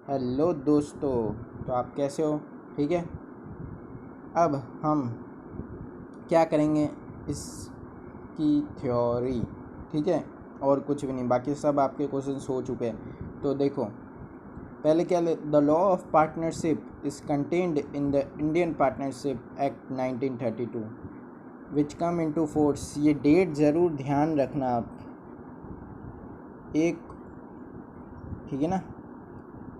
Hello दोस्तों। तो आप कैसे हो? ठीक है। अब हम क्या करेंगे, इसकी थ्योरी। ठीक है, और कुछ भी नहीं, बाकी सब आपके क्वेश्चंस हो चुके हैं। तो देखो, पहले क्या, the law of partnership is contained in the Indian partnership act 1932 which come into force. ये डेट ज़रूर ध्यान रखना आप, एक, ठीक है ना,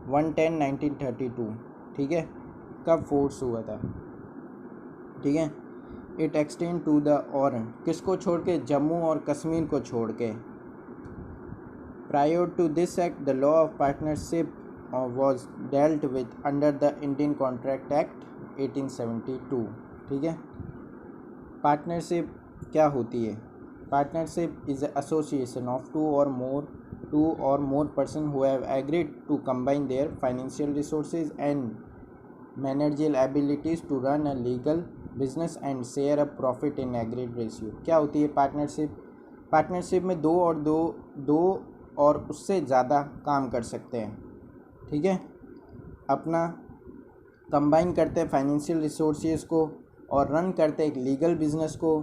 1/10/1932। ठीक है, कब फोर्स हुआ था? ठीक है, इट एक्सटेंड टू द, और किसको छोड़ के? जम्मू और कश्मीर को छोड़ के। Prior to this act the law of partnership was dealt with under the Indian Contract Act 1872। ठीक है, पार्टनरशिप क्या होती है? Partnership is association of two or more person who have agreed to combine their financial resources and managerial abilities to run a legal business and share a profit in agreed ratio। क्या होती है partnership? Partnership में दो और उससे ज़्यादा काम कर सकते हैं। ठीक है, अपना कंबाइन करते हैं फाइनेंशियल रिसोर्सेज को और रन करते हैं एक लीगल बिजनेस को,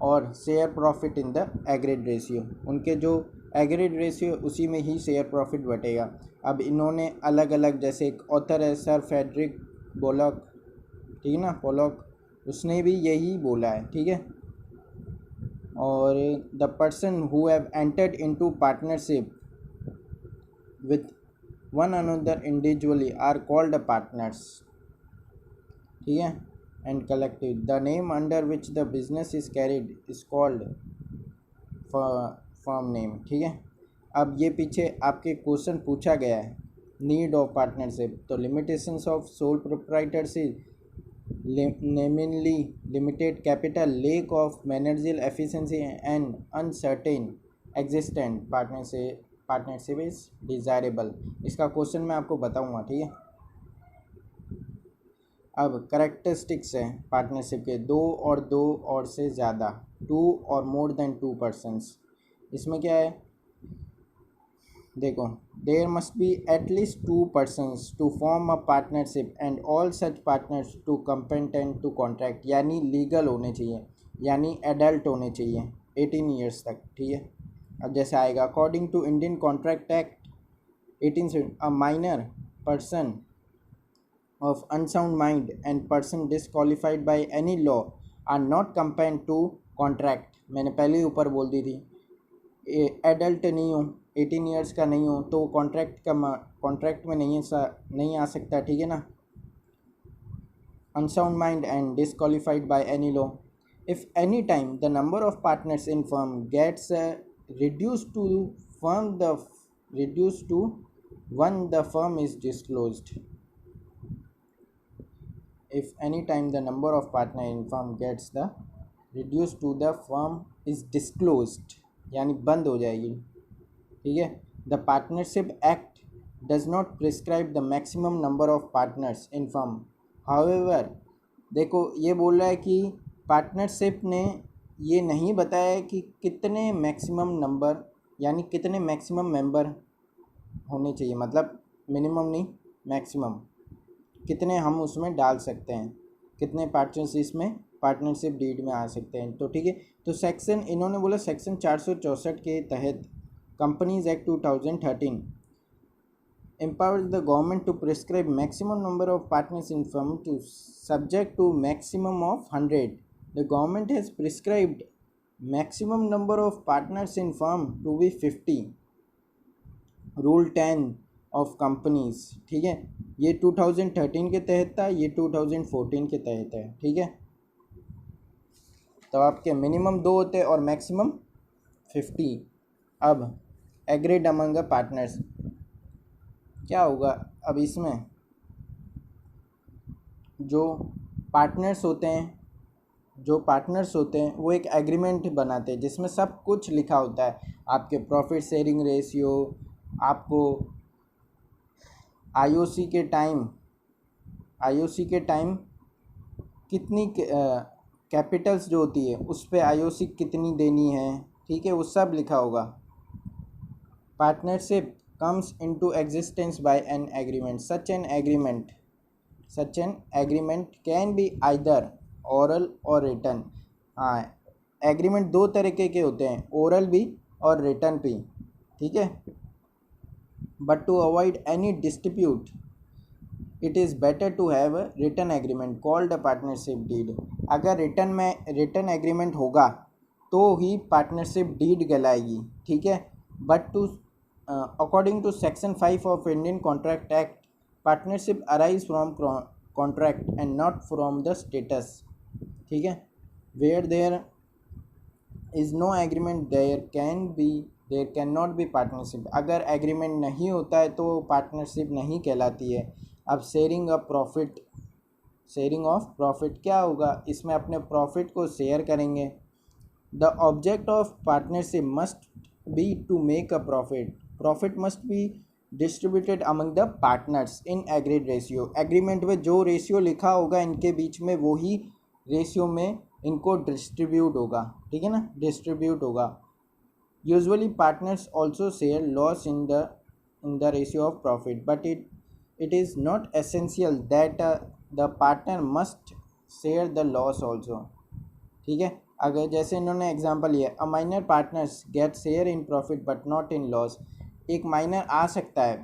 और share profit in the agreed ratio. उनके जो एग्रीड रेशियो उसी में ही शेयर प्रॉफिट बटेगा। अब इन्होंने अलग अलग, जैसे एक ऑथर है सर फ्रेडरिक पोलॉक, ठीक है ना, पोलॉक, उसने भी यही बोला है। ठीक है, और the person who have entered into partnership with one another individually are called partners. ठीक है, and collective the name under which the business is carried is called firm name. ठीक है, अब ये पीछे आपके क्वेश्चन पूछा गया है, नीड ऑफ पार्टनरशिप। तो limitations of sole proprietorship, namely limited capital, lack of managerial efficiency and uncertain existent partnership is desirable. इसका क्वेश्चन मैं आपको बताऊंगा। ठीक है, अब करेक्टरिस्टिक्स है पार्टनरशिप के, दो और से ज़्यादा, to or more than to persons. इसमें क्या है, देखो, there must be at least two persons to form a partnership and all such partners to competent to contract, यानी लीगल होने चाहिए, यानी एडल्ट होने चाहिए 18 ईयर्स तक। ठीक है, अब जैसे आएगा, according to Indian Contract Act 1870, a minor person of unsound mind and person disqualified by any law are not compelled to contract। मैंने पहले ही ऊपर बोल दी थी, एडल्ट नहीं हो, 18 ईयर्स का नहीं हो, तो कॉन्ट्रैक्ट में नहीं आ सकता। ठीक है ना, unsound mind and disqualified by any law। if any time the number of partners in firm gets reduced to one, the firm is disclosed। if any time the number of partner in firm gets the reduced to the firm is disclosed, यानी बंद हो जाएगी। ठीक है, the partnership act does not prescribe the maximum number of partners in firm. However, देखो ये बोल रहा है कि पार्टनरशिप ने ये नहीं बताया कि कितने मैक्सिमम नंबर, यानी कितने मैक्सिमम मेंबर होने चाहिए, मतलब मिनिमम नहीं, मैक्सिमम कितने हम उसमें डाल सकते हैं, कितने पार्टनर्स इसमें पार्टनरशिप डीड में आ सकते हैं। तो ठीक है, तो सेक्शन इन्होंने बोला सेक्शन 464 के तहत companies act 2013 empowers the government to prescribe maximum number of partners in firm to subject to maximum of 100। the government has prescribed maximum number of partners in firm to be 50। Rule 10 of companies. ठीक है, ये 2013 के तहत था, ये 2014 के तहत है। ठीक है, तो आपके मिनिमम 2 होते हैं और मैक्सिमम 50। अब एग्रीड अमंग पार्टनर्स क्या होगा? अब इसमें जो पार्टनर्स होते हैं वो एक एग्रीमेंट बनाते हैं जिसमें सब कुछ लिखा होता है, आपके प्रॉफिट शेयरिंग रेशियो, आपको आईओसी के टाइम कितनी कैपिटल्स जो होती है उस पे आईओसी कितनी देनी है। ठीक है, वो सब लिखा होगा। Partnership comes into existence by an agreement. Such an agreement can be either oral or written. हाँ, एग्रीमेंट दो तरीके के होते हैं, ओरल भी और रिटर्न भी, ठीक है. But to avoid any dispute it is better to have a written agreement called a partnership deed. अगर रिटर्न एग्रीमेंट होगा तो ही पार्टनरशिप डीड कहलाएगी, ठीक है. But to according to section 5 of Indian Contract Act, partnership arise from contract and not from the status, ठीक है. Where there is no agreement there can not be partnership. अगर agreement नहीं होता है तो पार्टनरशिप नहीं कहलाती है. अब शेयरिंग ऑफ प्रॉफिट क्या होगा, इसमें अपने प्रॉफिट को शेयर करेंगे. The object of partnership must be to make a profit must be distributed among the partners in agreed ratio. Agreement में जो रेशियो लिखा होगा इनके बीच में वही रेशियो में इनको डिस्ट्रीब्यूट होगा, ठीक है ना, डिस्ट्रीब्यूट होगा. Usually partners also share loss in the ratio of profit, but it is not essential that the partner must share the loss also, ठीक है. अगर जैसे इन्होंने एग्जांपल लिया, a minor partners get share in profit but not in loss. एक minor आ सकता है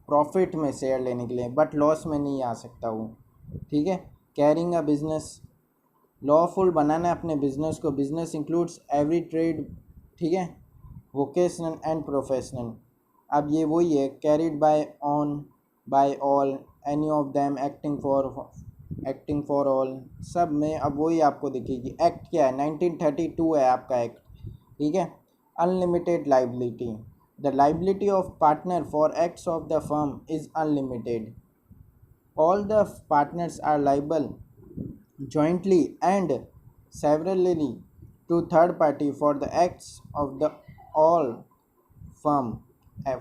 प्रॉफिट में शेयर लेने के लिए बट लॉस में नहीं आ सकता वो, ठीक है. कैरिंग अ बिजनेस, लॉफुल बनाना अपने बिजनेस को. बिजनेस इंक्लूड्स एवरी ट्रेड, ठीक है, वोकेशनल एंड प्रोफेशनल. अब ये वही है, carried by all, any of them, acting for all, सब में अब वही आपको दिखेगी. एक्ट क्या है, 1932 है आपका एक्ट, ठीक है. Unlimited liability, the liability of partner for acts of the firm is unlimited. All the partners are liable jointly and severally to third party for the acts of the all firm,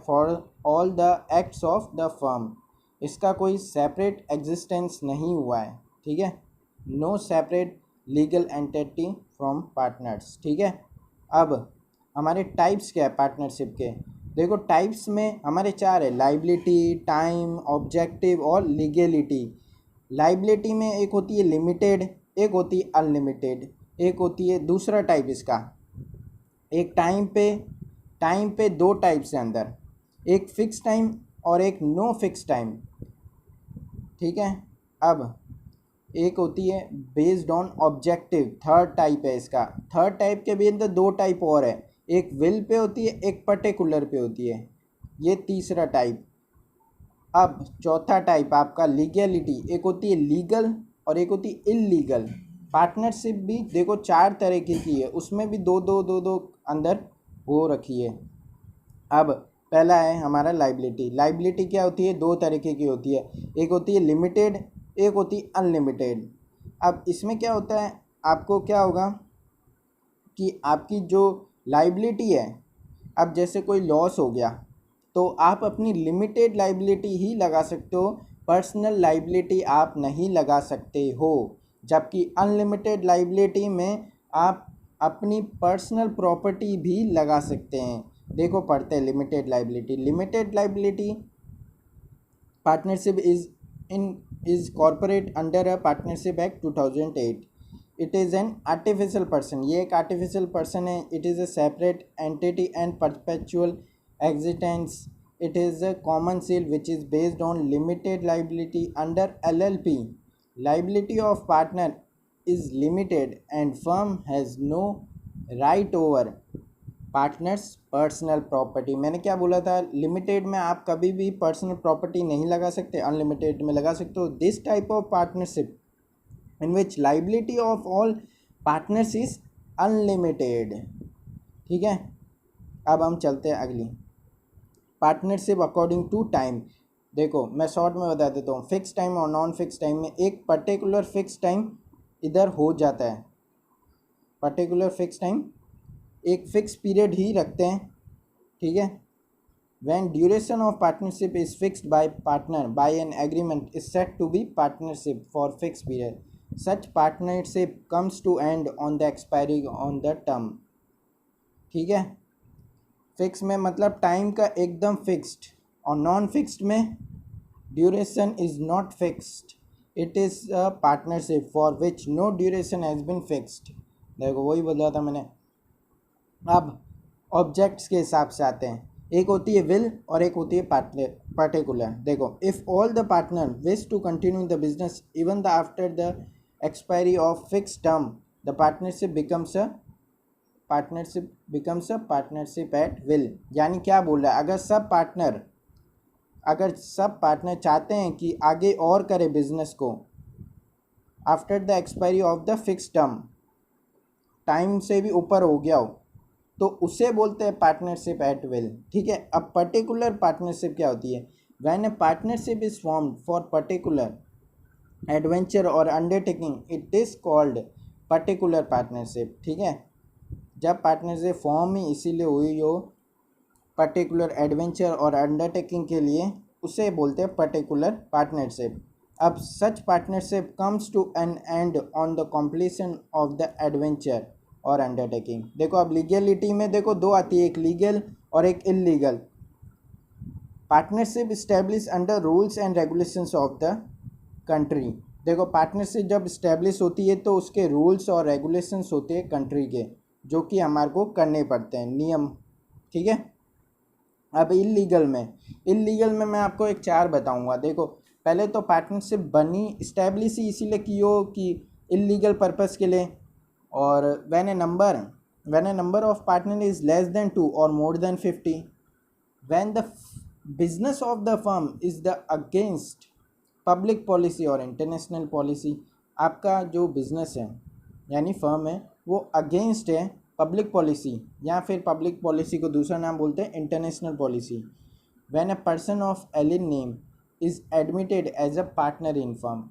for all the acts of the firm. इसका कोई separate existence नहीं हुआ है, ठीक है. No separate legal entity from partners, ठीक है. अब हमारे टाइप्स क्या है पार्टनरशिप के, देखो टाइप्स में हमारे चार है, लाइबिलिटी, टाइम, ऑब्जेक्टिव और लीगलिटी. लाइबिलिटी में एक होती है लिमिटेड, एक होती है अनलिमिटेड, एक होती है दूसरा टाइप इसका. एक टाइम पे दो टाइप्स है अंदर, एक फिक्स टाइम और एक नो फिक्स टाइम, ठीक है. अब एक होती है based on objective, third type है इसका. थर्ड टाइप के भी अंदर दो टाइप और है, एक विल पे होती है, एक पर्टिकुलर पे होती है, ये तीसरा टाइप. अब चौथा टाइप आपका लीगलिटी, एक होती है लीगल और एक होती है इलीगल. पार्टनरशिप भी देखो चार तरीके की है, उसमें भी दो अंदर हो रखी है. अब पहला है हमारा लाइबिलिटी. लाइबिलिटी क्या होती है, दो तरीके की होती है, एक होती है लिमिटेड, एक होती है अनलिमिटेड. अब इसमें क्या होता है, आपको क्या होगा कि आपकी जो लाइबिलिटी है, अब जैसे कोई लॉस हो गया तो आप अपनी लिमिटेड लाइबिलिटी ही लगा सकते हो, पर्सनल लाइबिलिटी आप नहीं लगा सकते हो. जबकि अनलिमिटेड लाइबिलिटी में आप अपनी पर्सनल प्रॉपर्टी भी लगा सकते हैं. देखो पढ़ते हैं limited liability. Partnership is corporate under a partnership act 2008. It is an artificial person, ये एक आर्टिफिशियल पर्सन है. It is a separate entity and perpetual existence. It is a common seal which is based on limited liability under LLP. Liability of partner is limited and firm has no right over partners personal property. मैंने क्या बोला था, limited में आप कभी भी personal property नहीं लगा सकते, अनलिमिटेड में लगा सकते हो. This type of partnership in which liability of all partners is unlimited, ठीक है. अब हम चलते हैं अगली, पार्टनरशिप अकॉर्डिंग टू टाइम. देखो मैं शॉर्ट में बता देता हूँ, फिक्स टाइम और नॉन फिक्स टाइम में एक पर्टिकुलर फिक्स टाइम इधर हो जाता है, पर्टिकुलर फिक्स टाइम एक फिक्स पीरियड ही रखते हैं, ठीक है. when duration of partnership is fixed by partner by an agreement is said to be partnership for fixed period. Such partnership comes to end on the expiry on the term, ठीक है. Fix में मतलब time का एकदम fixed, और non fixed में duration is not fixed, it is a partnership for which no duration has been fixed. देखो वही बोला था मैंने। अब ऑब्जेक्ट्स के हिसाब से आते हैं, एक होती है विल और एक होती है पर्टिकुलर। देखो, if all the partner wish to continue the business even the after the expiry of fix term, the partnership at will. यानी क्या बोल रहा है, अगर सब पार्टनर चाहते हैं कि आगे और करे बिजनेस को after the expiry of the fix term, time से भी ऊपर हो गया हो, तो उसे बोलते हैं पार्टनरशिप एट विल। ठीक है। अब पर्टिकुलर पार्टनरशिप क्या होती है, when a partnership is formed for particular adventure और undertaking it is called particular partnership. ठीक है। जब पार्टनरशिप फॉर्म ही इसीलिए हुई हो पर्टिकुलर एडवेंचर और अंडरटेकिंग के लिए, उसे बोलते हैं पर्टिकुलर पार्टनरशिप। अब such partnership comes to an end on the completion of the adventure और अंडरटेकिंग। देखो, अब लीगलिटी में देखो दो आती है, एक लीगल और एक illegal. Partnership establish under rules and regulations of the country. देखो, पार्टनरशिप जब इस्टेब्लिश होती है तो उसके रूल्स और रेगुलेशंस होते हैं कंट्री के, जो कि हमारे को करने पड़ते हैं, नियम। ठीक है। अब इलीगल में मैं आपको एक 4 बताऊंगा। देखो, पहले तो पार्टनरशिप बनी इस्टेब्लिश ही इसीलिए की हो कि इलीगल पर्पस के लिए, और when A number of partner is less than 2 और more than 50, when the business of the firm is the against public policy और इंटरनेशनल पॉलिसी। आपका जो बिजनेस है यानी फर्म है वो अगेंस्ट है पब्लिक पॉलिसी, या फिर पब्लिक पॉलिसी को दूसरा नाम बोलते हैं international policy. When a person of alien name is admitted as a partner in firm.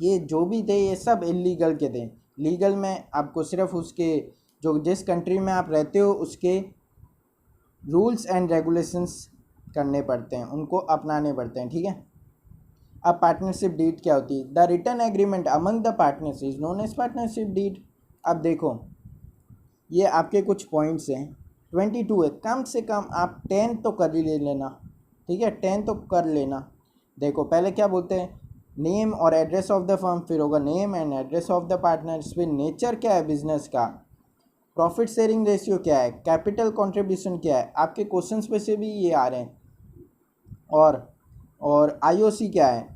ये जो भी थे ये सब इलीगल के थे। लीगल में आपको सिर्फ उसके जो जिस कंट्री में आप रहते हो उसके रूल्स एंड रेगुलेशंस करने पड़ते हैं, उनको अपनाने पड़ते हैं। ठीक है। अब पार्टनरशिप डीड क्या होती है, the written agreement among the partners is known as partnership deed. अब देखो, ये आपके कुछ पॉइंट्स हैं, 22 है, कम से कम आप 10 तो कर ही ले लेना। ठीक है, 10 तो कर लेना। देखो, पहले क्या बोलते हैं, नेम और एड्रेस ऑफ द फर्म, फिर होगा name and address of the partners, फिर नेचर क्या है बिजनेस का, प्रॉफिट शेयरिंग रेशियो क्या है, कैपिटल कंट्रीब्यूशन क्या है, आपके क्वेश्चंस पे से भी ये आ रहे हैं, और आईओसी क्या है,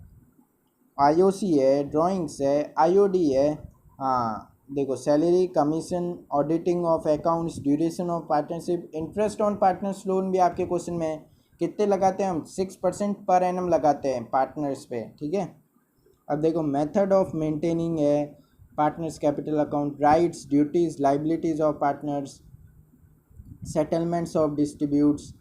आईओसी है, ड्राइंग्स है, आईओडी है। हाँ, देखो, salary, commission, auditing of accounts, duration of partnership, interest on partners loan भी आपके क्वेश्चन में है। कितने लगाते हैं हम, 6% पर एनम लगाते हैं पार्टनर्स पे। ठीक है। अब देखो, मेथड ऑफ मेंटेनिंग है partners capital account, rights, duties, liabilities of partners, settlements of distributes.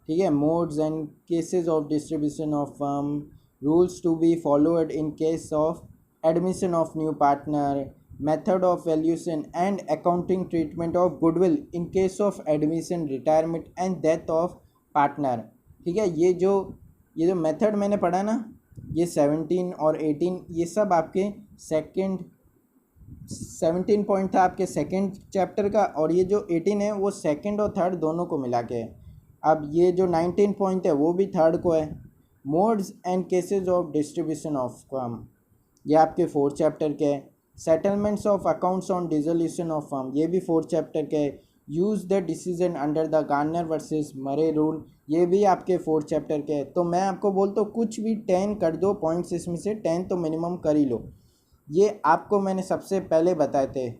ठीक है। Modes and cases of distribution of firm, rules to be followed in case of admission of new partner, method of valuation and accounting treatment of goodwill in case of admission, retirement and death of partner. ठीक है। ये जो method मैंने पढ़ा ना, ये 17 और 18 ये सब आपके 17 पॉइंट था आपके सेकंड चैप्टर का, और ये जो 18 है वो सेकंड और थर्ड दोनों को मिला के है। अब ये जो 19 पॉइंट है वो भी थर्ड को है। Modes and cases of distribution of firm, ये आपके 4th चैप्टर के है। Settlements of accounts on dissolution of firm, ये भी 4th चैप्टर के है। Use the decision under the Garner versus Murray rule, ये भी आपके 4th चैप्टर के है। तो मैं आपको बोलता हूँ कुछ भी 10 कर दो पॉइंट्स, इसमें से 10 तो मिनिमम कर ही लो। ये आपको मैंने सबसे पहले बताए थे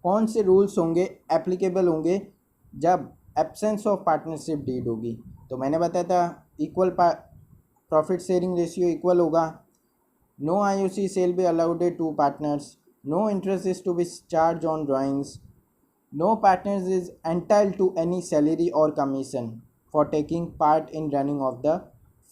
कौन से रूल्स होंगे एप्लीकेबल होंगे जब एब्सेंस ऑफ पार्टनरशिप डीड होगी। तो मैंने बताया था equal profit sharing ratio equal होगा, no IOC shall be allowed to partners, no interest is to be charge on drawings, no partners is entitled to any salary और commission for taking part in running of the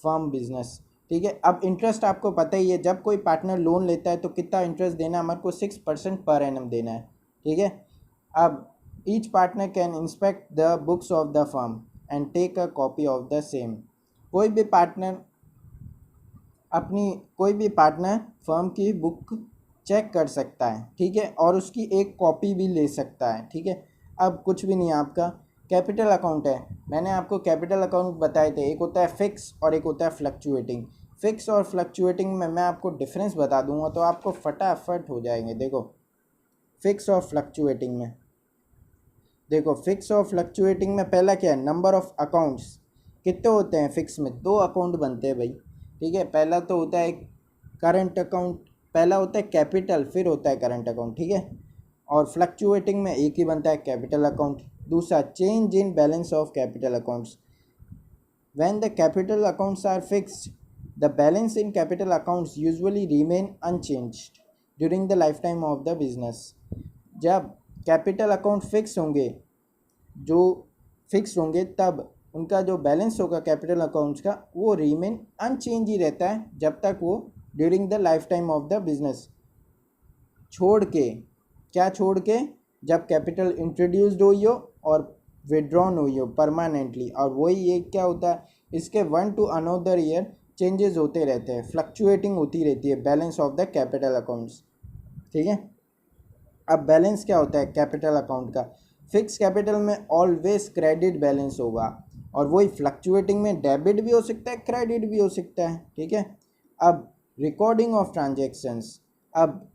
firm business. ठीक है। अब interest आपको पता ही है, जब कोई partner loan लेता है तो कितना इंटरेस्ट देना है, हमारे को 6% पर एनम देना है। ठीक है। अब each partner can inspect the books of the firm and take a copy of the same. कोई भी पार्टनर फर्म की बुक चेक कर सकता है। ठीक है। और उसकी एक कॉपी भी ले सकता है। ठीक है। अब कुछ भी नहीं है आपका, कैपिटल अकाउंट है, मैंने आपको कैपिटल अकाउंट बताए थे, एक होता है फिक्स और एक होता है फ्लक्चुएटिंग। फिक्स और फ्लक्चुएटिंग में मैं आपको डिफरेंस बता दूंगा तो आपको फटाफट हो जाएंगे। देखो फिक्स और फ्लक्चुएटिंग में, देखो फिक्स और फ्लक्चुएटिंग में पहला क्या है, नंबर ऑफ अकाउंट्स कितने होते हैं। फिक्स में 2 अकाउंट बनते हैं भाई, ठीक है। पहला तो होता है करंट अकाउंट, पहला होता है कैपिटल, फिर होता है करंट अकाउंट, ठीक है। और फ्लक्चुएटिंग में एक ही बनता है, कैपिटल अकाउंट। दूसरा, change in balance of capital accounts. When the capital accounts are fixed, the balance in capital accounts usually remain unchanged during the life time of the business. जब कैपिटल अकाउंट फिक्स होंगे, जो fix होंगे, तब उनका जो balance होगा capital accounts का वो रिमेन अनचेंज ही रहता है जब तक वो during the life time of the business. छोड़ के, क्या छोड़ के, जब कैपिटल इंट्रोड्यूस्ड हुई हो और विड्रॉन हुई हो परमानेंटली। और वही ये क्या होता है, इसके 1 to अनदर ईयर चेंजेस होते रहते हैं, फ्लक्चुएटिंग होती रहती है balance of the capital accounts, ठीक है। अब बैलेंस क्या होता है कैपिटल अकाउंट का, फिक्स कैपिटल में ऑलवेज क्रेडिट बैलेंस होगा, और वही फ्लक्चुएटिंग में डेबिट भी हो सकता है क्रेडिट भी हो सकता है, ठीक है। अब रिकॉर्डिंग ऑफ ट्रांजेक्शन्स, अब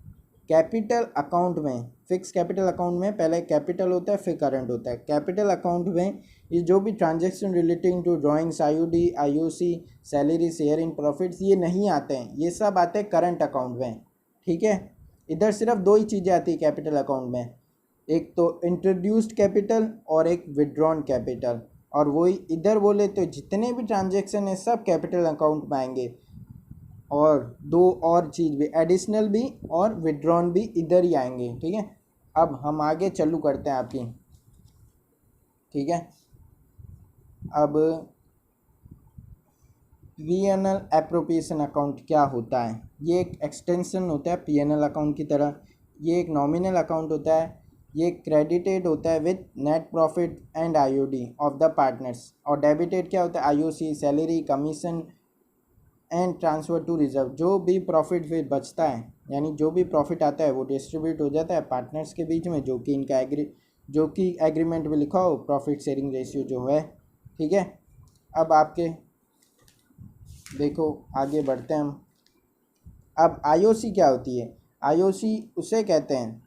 कैपिटल अकाउंट में, फिक्स कैपिटल अकाउंट में पहले कैपिटल होता है फिर करंट होता है। कैपिटल अकाउंट में ये जो भी transaction relating to drawings, IOD, IOC, salary, share in profits, ये नहीं आते हैं, ये सब आते हैं करंट अकाउंट में, ठीक है। इधर सिर्फ 2 ही चीज़ें आती है कैपिटल अकाउंट में, एक तो इंट्रोड्यूस्ड कैपिटल और एक विड्रॉन कैपिटल। और वही इधर बोले तो जितने भी ट्रांजेक्शन है सब कैपिटल अकाउंट में आएंगे। और 2 और चीज़ भी, एडिशनल भी और विड्रॉन भी इधर ही आएंगे, ठीक है। अब हम आगे चालू करते हैं आपकी, ठीक है। अब पीएनएल एप्रोप्रिएशन अकाउंट क्या होता है, ये एक एक्सटेंशन होता है पीएनएल अकाउंट की तरह। ये एक नॉमिनल अकाउंट होता है, ये क्रेडिटेड होता है with net profit and IOD of the partners. और डेबिटेड क्या होता है, IOC, salary, commission and transfer to reserve. जो भी प्रॉफिट फिर बचता है, यानी जो भी प्रॉफिट आता है वो डिस्ट्रीब्यूट हो जाता है पार्टनर्स के बीच में, जो कि एग्रीमेंट में लिखा हो, प्रॉफिट शेयरिंग रेशियो जो है, ठीक है। अब आपके देखो आगे बढ़ते हैं हम। अब आईओसी क्या होती है, आईओसी उसे कहते हैं,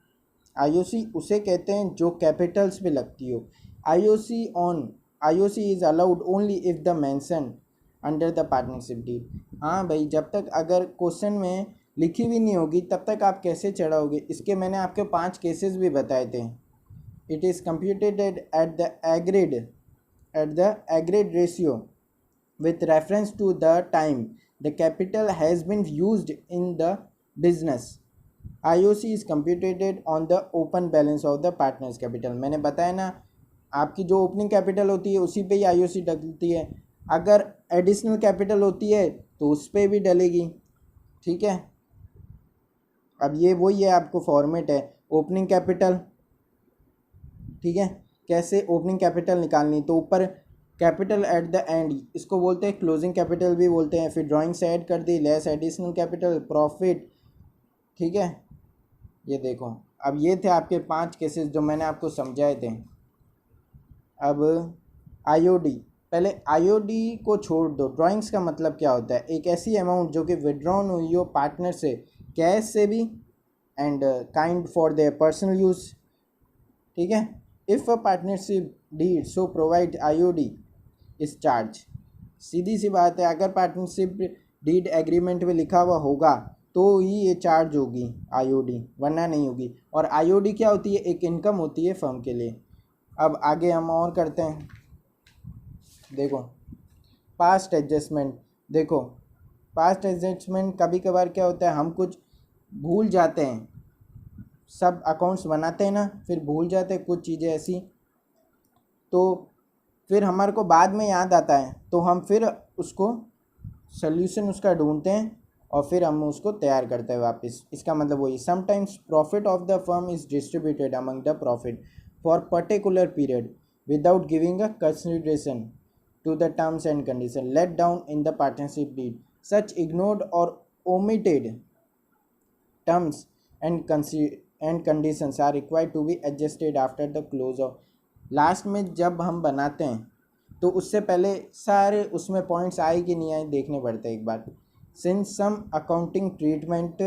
आईओसी उसे कहते हैं जो कैपिटल्स पे लगती हो। IOC is allowed only if the mention under the partnership deed. हाँ भाई, जब तक अगर क्वेश्चन में लिखी भी नहीं होगी तब तक आप कैसे चढ़ाओगे। इसके मैंने आपके 5 केसेस भी बताए थे। It is computed at the agreed ratio with reference to the time the capital has been used in the business. IOC is computed on the open balance of the partners capital। मैंने बताया ना, आपकी जो opening capital होती है उसी पे ही IOC डलती है। अगर एडिशनल कैपिटल होती है तो उस पर भी डलेगी, ठीक है। अब ये वही है, आपको फॉर्मेट है ओपनिंग कैपिटल, ठीक है। कैसे ओपनिंग कैपिटल निकालनी, तो ऊपर कैपिटल एट द एंड, इसको बोलते हैं क्लोजिंग कैपिटल भी बोलते हैं। फिर ड्राइंग से ऐड कर दी, लेस एडिशनल कैपिटल, प्रॉफिट, ठीक है। ये देखो, अब ये थे आपके 5 केसेस जो मैंने आपको समझाए थे। अब आईओडी, पहले आईओडी को छोड़ दो। ड्राइंग्स का मतलब क्या होता है, एक ऐसी अमाउंट जो कि विड्रॉन हुई हो पार्टनर से, कैश से भी and kind for their personal use, ठीक है। If a partnership deed so provide IOD is charge. सीधी सी बात है, अगर पार्टनरशिप डीड एग्रीमेंट में लिखा हुआ होगा तो ही ये चार्ज होगी आईओडी, वरना नहीं होगी। और आईओडी क्या होती है, एक इनकम होती है फर्म के लिए। अब आगे हम और करते हैं। देखो पास्ट एडजस्टमेंट, देखो पास्ट एडजस्टमेंट कभी कभार क्या होता है, हम कुछ भूल जाते हैं, सब अकाउंट्स बनाते हैं ना, फिर भूल जाते हैं कुछ चीज़ें ऐसी, तो फिर हमारे को बाद में याद आता है तो हम फिर उसको सल्यूशन उसका ढूंढते हैं और फिर हम उसको तैयार करते हैं वापस। इसका मतलब वही, sometimes profit of the firm is distributed among the profit for particular period without giving a consideration to the terms and conditions let down in the partnership deed. Such ignored or omitted terms and conditions are required to be adjusted after the close of, last में जब हम बनाते हैं तो उससे पहले सारे उसमें पॉइंट्स आए कि नहीं आए देखने पड़ते हैं एक बार। Since some accounting treatment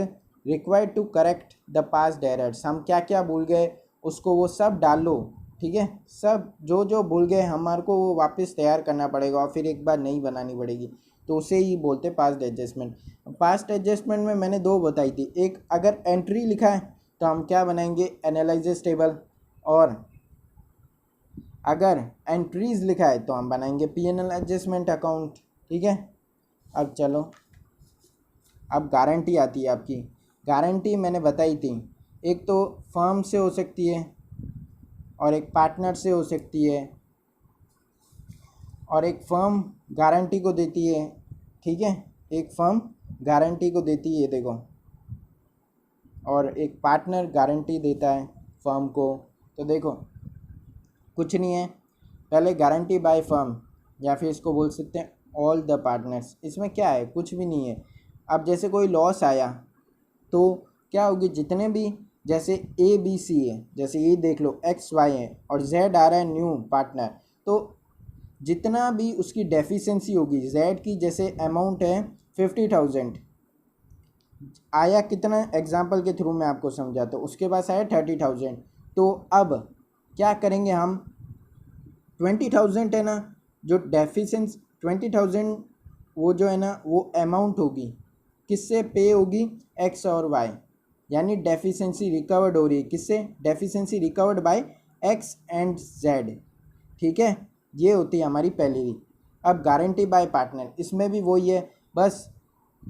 required to correct the past errors, हम क्या क्या भूल गए उसको वो सब डाल लो, ठीक है। सब जो जो भूल गए हमारे को वो वापस तैयार करना पड़ेगा और फिर एक बार नई बनानी पड़ेगी, तो उसे ही बोलते पास्ट एडजस्टमेंट। पास्ट एडजस्टमेंट में मैंने दो बताई थी, एक अगर एंट्री लिखा है तो हम क्या बनाएंगे एनालिसिस टेबल, और अगर एंट्रीज लिखा है तो हम बनाएंगे पीएनएल एडजस्टमेंट अकाउंट, ठीक है। अब चलो, अब गारंटी आती है आपकी। गारंटी मैंने बताई थी, एक तो फर्म से हो सकती है और एक पार्टनर से हो सकती है, और एक फर्म गारंटी को देती है, ठीक है। एक फर्म गारंटी को देती है देखो, और एक पार्टनर गारंटी देता है फर्म को। तो देखो कुछ नहीं है, पहले गारंटी बाय फर्म या फिर इसको बोल सकते हैं ऑल द पार्टनर्स। इसमें क्या है, कुछ भी नहीं है। अब जैसे कोई लॉस आया तो क्या होगी, जितने भी जैसे ए बी सी है, जैसे ये देख लो एक्स वाई है और जेड आ रहा है न्यू पार्टनर, तो जितना भी उसकी डेफिशिएंसी होगी जेड की, जैसे अमाउंट है 50,000 आया, कितना एग्जांपल के थ्रू मैं आपको समझाता हूँ, उसके पास आया 30,000। तो अब क्या करेंगे हम, 20,000 है ना जो डेफिशिएंसी 20,000 वो जो है ना वो अमाउंट होगी किससे पे होगी, एक्स और वाई, यानी डेफिशिएंसी रिकवर्ड हो रही है किससे, deficiency recovered by X and Z, ठीक है। ये होती है हमारी पहली री। अब गारंटी बाय पार्टनर, इसमें भी वही है, बस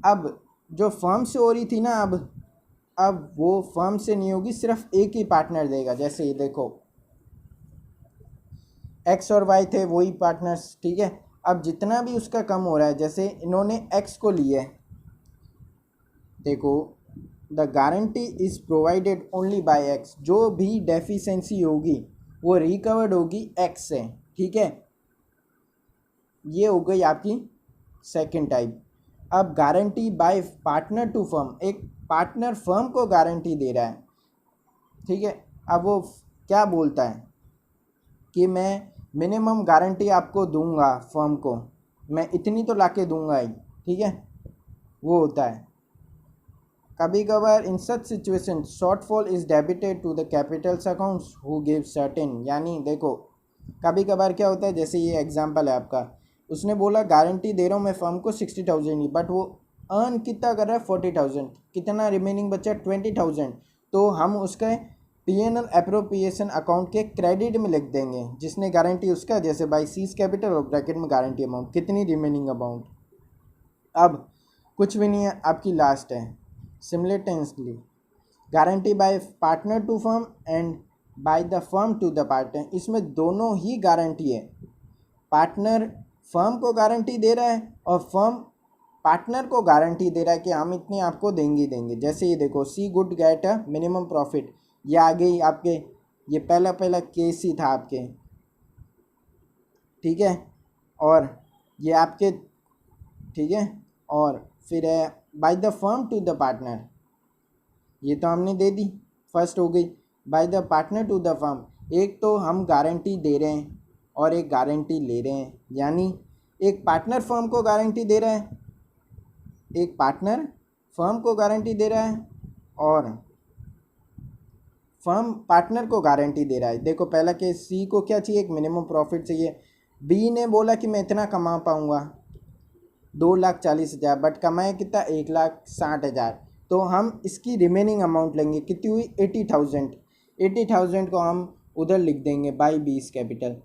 अब जो फर्म से हो रही थी ना, अब वो फर्म से नहीं होगी, सिर्फ एक ही पार्टनर देगा। जैसे ये देखो एक्स और वाई थे वही पार्टनर्स, ठीक है। अब जितना भी उसका कम हो रहा है, जैसे इन्होंने एक्स को लिया है, देखो the guarantee is provided only by x, जो भी डेफिशिएंसी होगी वो रिकवर्ड होगी एक्स से, ठीक है। ये हो गई आपकी सेकंड टाइप। अब guarantee by partner to firm, एक पार्टनर फर्म को गारंटी दे रहा है, ठीक है। अब वो क्या बोलता है कि मैं मिनिमम गारंटी आपको दूंगा, फर्म को मैं इतनी तो लाके दूंगा ही, ठीक है। वो होता है कभी कभार in such situation shortfall is debited to the capitals accounts who give certain, यानी देखो कभी कभार क्या होता है, जैसे ये एग्जांपल है आपका, उसने बोला गारंटी दे रहा हूँ मैं फर्म को 60,000 ही, बट वो अर्न कितना कर रहा है 40,000, कितना रिमेनिंग बचा 20,000, तो हम उसका पीएनएल अप्रोप्रिएशन अकाउंट के क्रेडिट में लिख देंगे, जिसने गारंटी उसका, जैसे बाई सीज कैपिटल और ब्रैकेट में गारंटी अमाउंट, कितनी रिमेनिंग अमाउंट। अब कुछ भी नहीं है, आपकी लास्ट है simultaneously guarantee by partner to firm and by the firm to the partner, इसमें दोनों ही गारंटी है। पार्टनर फर्म को गारंटी दे रहा है और फर्म पार्टनर को गारंटी दे रहा है कि हम इतनी आपको देंगे। जैसे ये देखो C good get a minimum profit, ये आ गई आपके, ये पहला केस ही था आपके, ठीक है। और ये आपके, ठीक है, और फिर है by the firm to the partner, ये तो हमने दे दी, फर्स्ट हो गई। By the partner to the firm, एक तो हम गारंटी दे रहे हैं और एक गारंटी ले रहे हैं, यानी एक पार्टनर फर्म को गारंटी दे रहा है, एक पार्टनर फर्म को गारंटी दे रहा है और फर्म पार्टनर को गारंटी दे रहा है। देखो पहला केस सी को क्या चाहिए, एक मिनिमम प्रॉफिट चाहिए, बी ने बोला कि मैं इतना कमा पाऊंगा 2,40,000, बट कमाए कितना 1,60,000, तो हम इसकी रिमेनिंग अमाउंट लेंगे, कितनी हुई 80,000 को हम उधर लिख देंगे बाई बीस कैपिटल,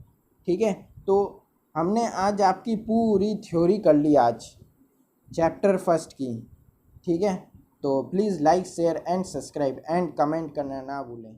ठीक है। तो हमने आज आपकी पूरी थ्योरी कर ली आज चैप्टर फर्स्ट की, ठीक है। तो please like share and subscribe and comment करना ना भूलें।